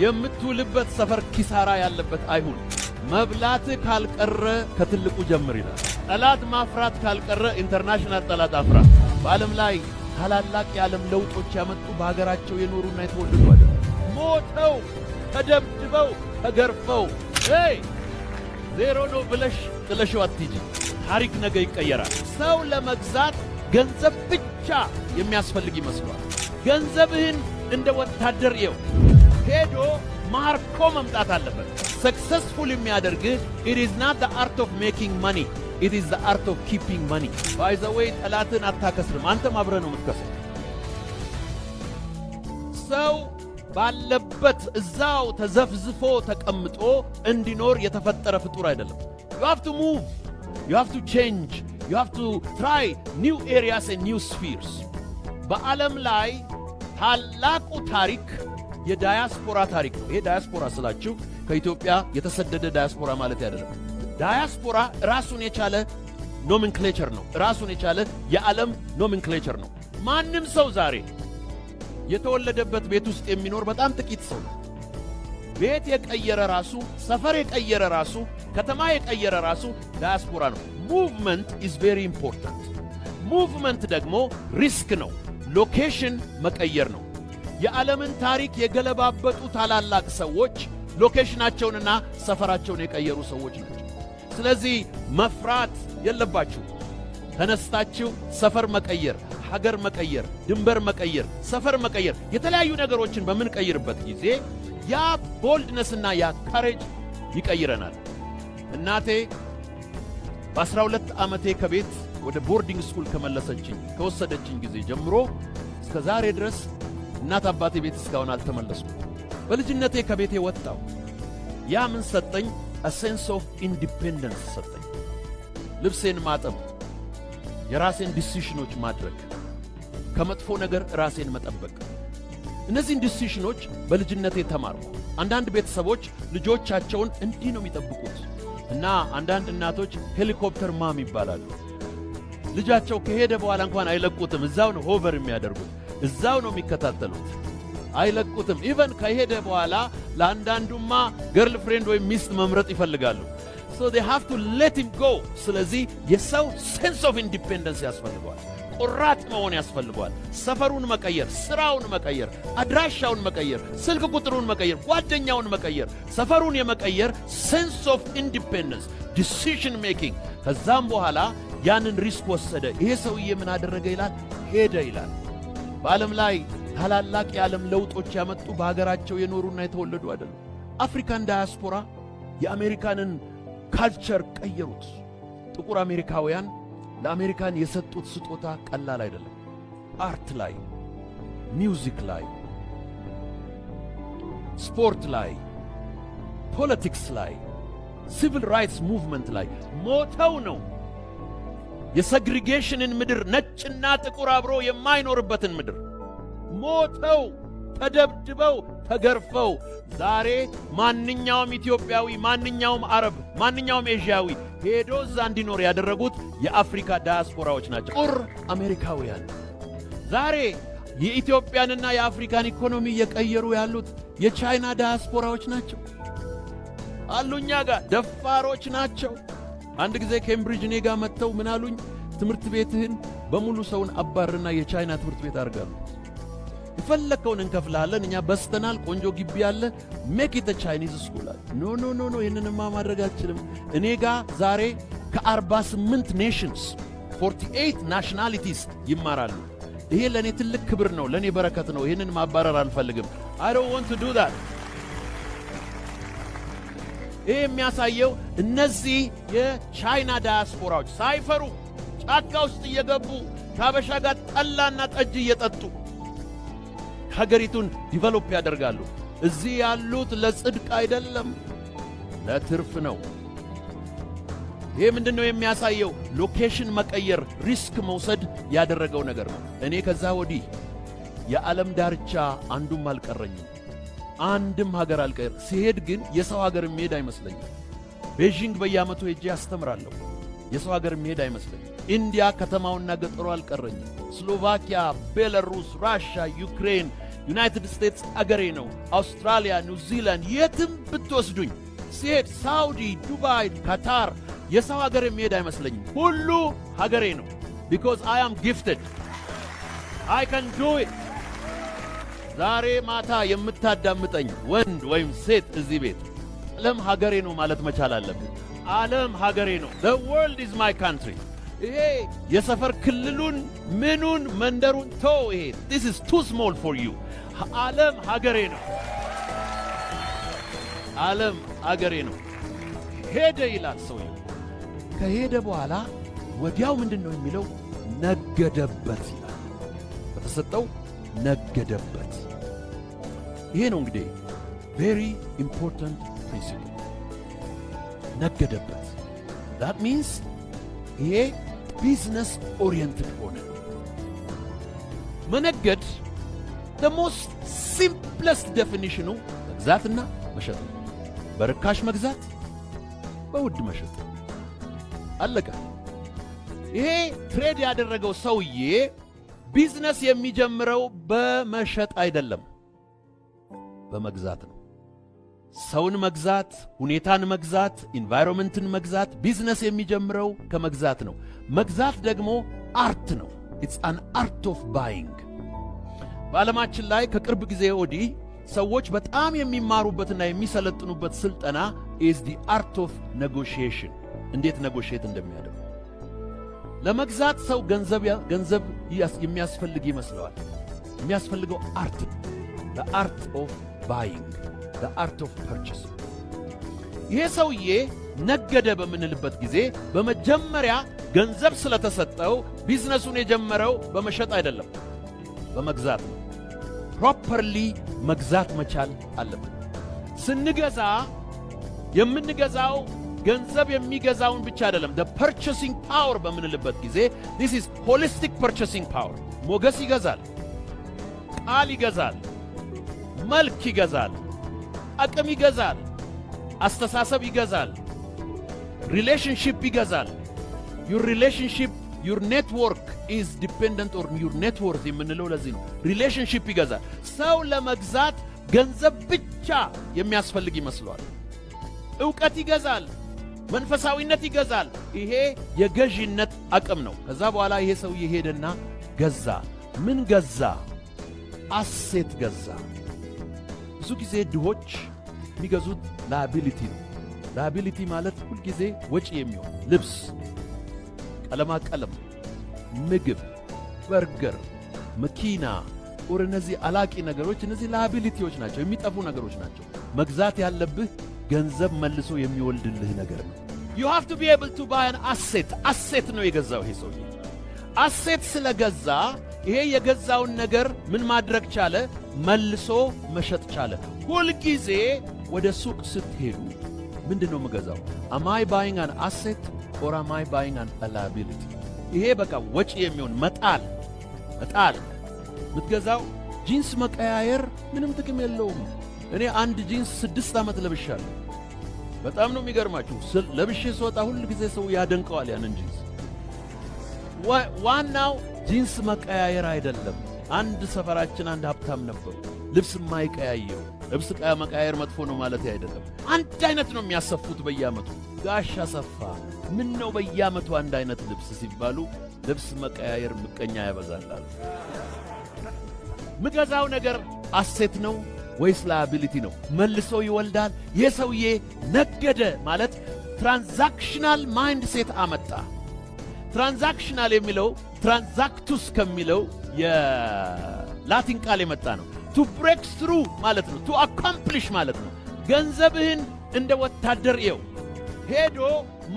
የምትውልበት ሰፈር ኪሳራ ያለበት አይሁን። መብላት ካልቀረ ከትልቁ ጀምር ይላል። ጠላት ማፍራት ካልቀረ ኢንተርናሽናል ጠላት አፍራ። በዓለም ላይ ታላላቅ የዓለም ለውጦች ያመጡ በሀገራቸው የኖሩና የተወለዱ አይደል፣ ሞተው ተደብድበው ተገርፈው ዜሮ ነው ብለሽ ጥለሽው አትሂጂ። ታሪክ ነገ ይቀየራል። ሰው ለመግዛት ገንዘብ ብቻ የሚያስፈልግ ይመስሏል። ገንዘብህን እንደ ወታደር ይው ሄዶ ማርኮ መምጣት አለበት። ሰክሰስፉል የሚያደርግህ it is not the art of making money, it is the art of keeping money. by the way ጠላትን አታከስርም፣ አንተም አብረህ ነው የምትከስር። ሰው ባለበት እዛው ተዘፍዝፎ ተቀምጦ እንዲኖር የተፈጠረ ፍጡር አይደለም። you have to move, you have to change, you have to try new areas and new spheres. በዓለም ላይ ታላቁ ታሪክ የዳያስፖራ ታሪክ ነው። ይሄ ዳያስፖራ ስላችሁ ከኢትዮጵያ የተሰደደ ዳያስፖራ ማለት አይደለም። ዳያስፖራ ራሱን የቻለ ኖሜንክሌቸር ነው። ራሱን የቻለ የዓለም ኖሜንክሌቸር ነው። ማንም ሰው ዛሬ የተወለደበት ቤት ውስጥ የሚኖር በጣም ጥቂት ሰው ነው። ቤት የቀየረ ራሱ፣ ሰፈር የቀየረ ራሱ፣ ከተማ የቀየረ ራሱ ዳያስፖራ ነው። ሙቭመንት is very important. ሙቭመንት ደግሞ ሪስክ ነው። ሎኬሽን መቀየር ነው። የዓለምን ታሪክ የገለባበጡ ታላላቅ ሰዎች ሎኬሽናቸውንና ሰፈራቸውን የቀየሩ ሰዎች ናቸው። ስለዚህ መፍራት የለባችሁ። ተነስታችሁ ሰፈር መቀየር፣ ሀገር መቀየር፣ ድንበር መቀየር፣ ሰፈር መቀየር፣ የተለያዩ ነገሮችን በምንቀይርበት ጊዜ ያ ቦልድነስና ያ ካሬጅ ይቀይረናል። እናቴ በ12 ዓመቴ ከቤት ወደ ቦርዲንግ ስኩል ከወሰደችኝ ጊዜ ጀምሮ እስከ ዛሬ ድረስ እናት አባቴ ቤት እስካሁን አልተመለስኩም። በልጅነቴ ከቤቴ ወጣው። ያ ምን ሰጠኝ? a sense of independence ሰጠኝ። ልብሴን ማጠብ፣ የራሴን ዲሲሽኖች ማድረግ፣ ከመጥፎ ነገር ራሴን መጠበቅ፣ እነዚህን ዲሲሽኖች በልጅነቴ ተማርኩ። አንዳንድ ቤተሰቦች ልጆቻቸውን እንዲህ ነው የሚጠብቁት እና አንዳንድ እናቶች ሄሊኮፕተር ማም ይባላሉ። ልጃቸው ከሄደ በኋላ እንኳን አይለቁትም። እዛው ነው ሆቨር የሚያደርጉት፣ እዛው ነው የሚከታተሉት፣ አይለቁትም። ኢቨን ከሄደ በኋላ ለአንዳንዱማ ገርል ፍሬንድ ወይም ሚስት መምረጥ ይፈልጋሉ። so they have to let him go። ስለዚህ የሰው ሴንስ ኦፍ ኢንዲፔንደንስ ያስፈልገዋል። ቁራጥ መሆን ያስፈልገዋል። ሰፈሩን መቀየር፣ ስራውን መቀየር፣ አድራሻውን መቀየር፣ ስልክ ቁጥሩን መቀየር፣ ጓደኛውን መቀየር፣ ሰፈሩን የመቀየር ሴንስ ኦፍ ኢንዲፔንደንስ ዲሲዥን ሜኪንግ። ከዛም በኋላ ያንን ሪስክ ወሰደ። ይሄ ሰውዬ ምን አደረገ ይላል? ሄደ ይላል። በዓለም ላይ ታላላቅ የዓለም ለውጦች ያመጡ በሀገራቸው የኖሩና የተወለዱ አይደሉም። አፍሪካን ዳያስፖራ የአሜሪካንን ካልቸር ቀየሩት። ጥቁር አሜሪካውያን ለአሜሪካን የሰጡት ስጦታ ቀላል አይደለም። አርት ላይ፣ ሚውዚክ ላይ፣ ስፖርት ላይ፣ ፖለቲክስ ላይ፣ ሲቪል ራይትስ ሙቭመንት ላይ ሞተው ነው የሴግሪጌሽንን ምድር፣ ነጭና ጥቁር አብሮ የማይኖርበትን ምድር ሞተው ተደብድበው ተገርፈው ዛሬ ማንኛውም ኢትዮጵያዊ፣ ማንኛውም አረብ፣ ማንኛውም ኤዥያዊ ሄዶ እዛ እንዲኖር ያደረጉት የአፍሪካ ዳያስፖራዎች ናቸው። ጥቁር አሜሪካውያን ዛሬ የኢትዮጵያንና የአፍሪካን ኢኮኖሚ እየቀየሩ ያሉት የቻይና ዳያስፖራዎች ናቸው። አሉኛ ጋር ደፋሮች ናቸው። አንድ ጊዜ ኬምብሪጅ እኔ ጋር መጥተው ምን አሉኝ? ትምህርት ቤትህን በሙሉ ሰውን አባርና የቻይና ትምህርት ቤት አድርጋሉ። የፈለከውን እንከፍልሃለን፣ እኛ በስተናል፣ ቆንጆ ግቢ አለ፣ ሜክ ኢት ቻይኒዝ ስኩል አለ። ኖ ኖ ኖ ኖ፣ ይህንንማ ማድረግ አልችልም። እኔ ጋር ዛሬ ከ48 ኔሽንስ 48 ናሽናሊቲስ ይማራሉ። ይሄ ለእኔ ትልቅ ክብር ነው፣ ለእኔ በረከት ነው። ይህንን ማባረር አልፈልግም። I don't want to do that። ይህ የሚያሳየው እነዚህ የቻይና ዳያስፖራዎች ሳይፈሩ ጫካ ውስጥ እየገቡ ከአበሻ ጋር ጠላና ጠጅ እየጠጡ ሀገሪቱን ዲቨሎፕ ያደርጋሉ። እዚህ ያሉት ለጽድቅ አይደለም፣ ለትርፍ ነው። ይህ ምንድነው የሚያሳየው? ሎኬሽን መቀየር፣ ሪስክ መውሰድ ያደረገው ነገር ነው። እኔ ከዛ ወዲህ የዓለም ዳርቻ አንዱም አልቀረኝም፣ አንድም ሀገር አልቀር። ሲሄድ ግን የሰው ሀገር የሚሄድ አይመስለኝም። ቤጂንግ በየዓመቱ ሄጄ አስተምራለሁ። የሰው ሀገር የሚሄድ አይመስለኝም። ኢንዲያ ከተማውና ገጠሩ አልቀረኝም። ስሎቫኪያ፣ ቤላሩስ፣ ራሻ፣ ዩክሬን ዩናይትድ ስቴትስ አገሬ ነው። አውስትራሊያ፣ ኒውዚላንድ የትም ብትወስዱኝ ሲሄድ ሳውዲ፣ ዱባይ፣ ካታር የሰው ሀገር የሚሄድ አይመስለኝም። ሁሉ ሀገሬ ነው። because I am gifted. I can do it. ዛሬ ማታ የምታዳምጠኝ ወንድ ወይም ሴት እዚህ ቤት ዓለም ሀገሬ ነው ማለት መቻል አለብን። ዓለም ሀገሬ ነው። the world is my country. ይሄ የሰፈር ክልሉን ምኑን መንደሩን ተው። ይሄ this is too small for you. ዓለም ሀገሬ ነው። ዓለም ሀገሬ ነው። ሄደ ይላል ሰውዬው። ከሄደ በኋላ ወዲያው ምንድነው የሚለው? ነገደበት ይላል። በተሰጠው ነገደበት። ይሄ ነው እንግዲህ very important principle። ነገደበት that means ይሄ ቢዝነስ ኦሪየንትድ ሆነ። መነገድ the most simplest definition መግዛትና መሸጥ ነው። በርካሽ መግዛት፣ በውድ መሸጥ፣ አለቀ። ይሄ ትሬድ ያደረገው ሰውዬ ቢዝነስ የሚጀምረው በመሸጥ አይደለም፣ በመግዛት ነው። ሰውን መግዛት፣ ሁኔታን መግዛት፣ ኢንቫይሮንመንትን መግዛት። ቢዝነስ የሚጀምረው ከመግዛት ነው። መግዛት ደግሞ አርት ነው። it's an art of buying። በዓለማችን ላይ ከቅርብ ጊዜ ወዲህ ሰዎች በጣም የሚማሩበትና የሚሰለጥኑበት ስልጠና is the art of negotiation። እንዴት negotiate እንደሚያደርጉ። ለመግዛት ሰው ገንዘብ የሚያስፈልግ ይመስለዋል። የሚያስፈልገው አርት ነው። the art of buying, the art of purchasing። ይሄ ሰውዬ ነገደ በምንልበት ጊዜ በመጀመሪያ ገንዘብ ስለተሰጠው ቢዝነሱን የጀመረው በመሸጥ አይደለም፣ በመግዛት ነው። ፕሮፐርሊ መግዛት መቻል አለበት። ስንገዛ የምንገዛው ገንዘብ የሚገዛውን ብቻ አይደለም። the purchasing power በምንልበት ጊዜ this is holistic purchasing power። ሞገስ ይገዛል፣ ቃል ይገዛል፣ መልክ ይገዛል፣ አቅም ይገዛል፣ አስተሳሰብ ይገዛል፣ ሪሌሽንሺፕ ይገዛል። your relationship, your network is dependent on your net worth የምንለው ለዚህ ነው። ሪሌሽንሺፕ ይገዛል። ሰው ለመግዛት ገንዘብ ብቻ የሚያስፈልግ ይመስለዋል። ዕውቀት ይገዛል፣ መንፈሳዊነት ይገዛል። ይሄ የገዢነት አቅም ነው። ከዛ በኋላ ይሄ ሰው ሄደና ገዛ። ምን ገዛ? አሴት ገዛ። ብዙ ጊዜ ድሆች የሚገዙት ላያቢሊቲ ነው። ላያቢሊቲ ማለት ሁልጊዜ ወጪ የሚሆን ልብስ፣ ቀለም፣ ምግብ፣ በርገር፣ መኪና፣ እነዚህ አላቂ ነገሮች፣ እነዚህ ላያቢሊቲዎች ናቸው፣ የሚጠፉ ነገሮች ናቸው። መግዛት ያለብህ ገንዘብ መልሶ የሚወልድልህ ነገር ነው። you have to be able to buy an asset። አሴት ነው የገዛው ይሄ ሰውዬ። አሴት ስለገዛ ይሄ የገዛውን ነገር ምን ማድረግ ቻለ? መልሶ መሸጥ ቻለ። ሁልጊዜ ወደ ሱቅ ስትሄዱ ምንድነው የምገዛው? am I buying an asset or am I buying an liability? ይሄ በቃ ወጪ የሚሆን መጣል። ምትገዛው ጂንስ መቀያየር ምንም ጥቅም የለውም። እኔ አንድ ጂንስ 6 ዓመት ለብሻለሁ። በጣም ነው የሚገርማችሁ። ለብሼ ስወጣ ሁሉ ጊዜ ሰው ያደንቀዋል ያንን ጂንስ። ዋናው ጂንስ መቀያየር አይደለም። አንድ ሰፈራችን አንድ ሀብታም ነበሩ፣ ልብስ የማይቀያየሩ። ልብስ መቀያየር መጥፎ ነው ማለት አይደለም። አንድ አይነት ነው የሚያሰፉት በየዓመቱ። ጋሽ አሰፋ ምን ነው በየዓመቱ አንድ አይነት ልብስ ሲባሉ ልብስ መቀያየር ምቀኛ ያበዛላል። ምገዛው ነገር አሴት ነው ወይስ ላያቢሊቲ ነው? መልሶ ይወልዳል። ይህ ሰውዬ ነገደ ማለት ትራንዛክሽናል ማይንድ ሴት አመጣ። ትራንዛክሽናል የሚለው ትራንዛክቱስ ከሚለው የላቲን ቃል የመጣ ነው። ቱ ብሬክ ትሩ ማለት ነው። ቱ አካምፕሊሽ ማለት ነው። ገንዘብህን እንደ ወታደር ይው ሄዶ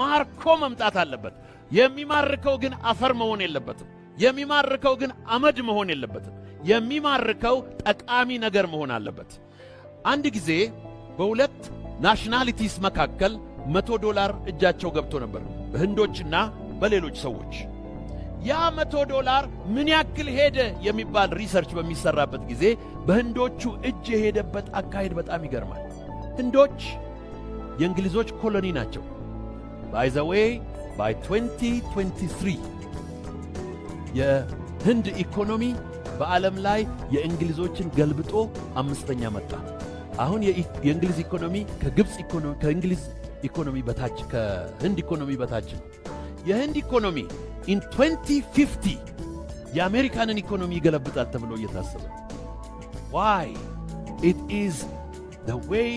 ማርኮ መምጣት አለበት። የሚማርከው ግን አፈር መሆን የለበትም። የሚማርከው ግን አመድ መሆን የለበትም። የሚማርከው ጠቃሚ ነገር መሆን አለበት። አንድ ጊዜ በሁለት ናሽናሊቲስ መካከል $100 እጃቸው ገብቶ ነበር፣ በህንዶችና በሌሎች ሰዎች። ያ $100 ምን ያክል ሄደ የሚባል ሪሰርች በሚሰራበት ጊዜ በህንዶቹ እጅ የሄደበት አካሄድ በጣም ይገርማል። ህንዶች የእንግሊዞች ኮሎኒ ናቸው። by the way by 2023 የህንድ ኢኮኖሚ በዓለም ላይ የእንግሊዞችን ገልብጦ አምስተኛ መጣ። አሁን የእንግሊዝ ኢኮኖሚ ከእንግሊዝ ኢኮኖሚ በታች ከህንድ ኢኮኖሚ በታች ነው። የህንድ ኢኮኖሚ in 2050 የአሜሪካንን ኢኮኖሚ ይገለብጣል ተብሎ እየታሰበ why? It is the way